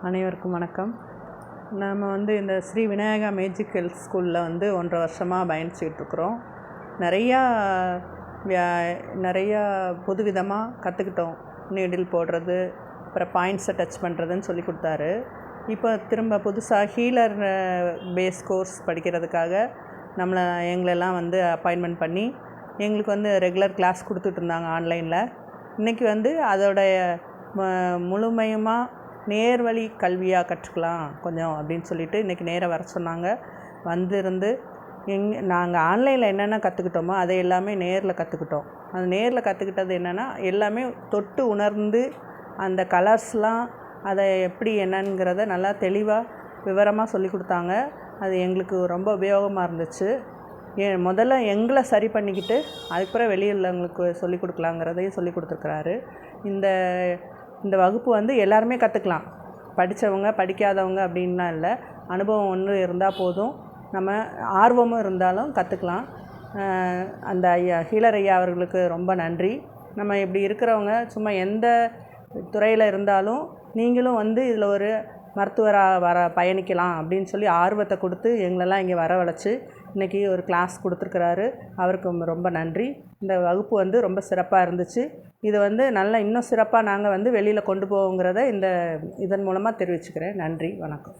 அனைவருக்கும் வணக்கம். நாம் இந்த ஸ்ரீ விநாயகா மேஜிக் ஹெல்த் ஸ்கூலில் 1.5 வருஷமாக பயணிச்சுக்கிட்டுருக்குறோம். நிறையா புதுவிதமாக கற்றுக்கிட்டோம். நீடில் போடுறது, அப்புறம் பாயிண்ட்ஸை டச் பண்ணுறதுன்னு சொல்லி கொடுத்தாரு. இப்போ திரும்ப புதுசாக ஹீலர் பேஸ் கோர்ஸ் படிக்கிறதுக்காக எங்களெல்லாம் அப்பாயின்மெண்ட் பண்ணி எங்களுக்கு ரெகுலர் கிளாஸ் கொடுத்துட்ருந்தாங்க ஆன்லைனில். இன்றைக்கி அதோடைய முழுமையுமாக நேர்வழி கல்வியாக கற்றுக்கலாம் கொஞ்சம் அப்படின்னு சொல்லிட்டு இன்றைக்கி நேராக வர சொன்னாங்க. இருந்து நாங்கள் ஆன்லைனில் என்னென்ன கற்றுக்கிட்டோமோ அதை எல்லாமே நேரில் கற்றுக்கிட்டோம். அது நேரில் கற்றுக்கிட்டது என்னென்னா, எல்லாமே தொட்டு உணர்ந்து அந்த கலர்ஸ்லாம் அதை எப்படி என்னங்கிறத நல்லா தெளிவாக விவரமாக சொல்லி கொடுத்தாங்க. அது எங்களுக்கு ரொம்ப உபயோகமாக இருந்துச்சு. முதல்ல எங்களை சரி பண்ணிக்கிட்டு அதுக்கப்புறம் வெளியுள்ளவங்களுக்கு சொல்லிக் கொடுக்கலாங்கிறதையும் சொல்லி கொடுத்துருக்குறாரு. இந்த வகுப்பு எல்லாருமே கற்றுக்கலாம். படித்தவங்க படிக்காதவங்க அப்படின்லாம் இல்லை. அனுபவம் ஒன்று இருந்தால் போதும். நம்ம ஆர்வமும் இருந்தாலும் கற்றுக்கலாம். அந்த ஹீலர் ஐயா அவர்களுக்கு ரொம்ப நன்றி. நம்ம இப்படி இருக்கிறவங்க சும்மா எந்த துறையில் இருந்தாலும் நீங்களும் இதில் ஒரு மருத்துவராக பயணிக்கலாம் அப்படின்னு சொல்லி ஆர்வத்தை கொடுத்து எங்களெல்லாம் இங்கே வரவழைச்சி இன்றைக்கி ஒரு கிளாஸ் கொடுத்துருக்குறாரு. அவருக்கு ரொம்ப நன்றி. இந்த வகுப்பு ரொம்ப சிறப்பாக இருந்துச்சு. இது நல்லா இன்னும் சிறப்பாக நாங்கள் வெளியில் கொண்டு போவோங்கிறத இதன் மூலமாக தெரிவிச்சுக்கிறேன். நன்றி, வணக்கம்.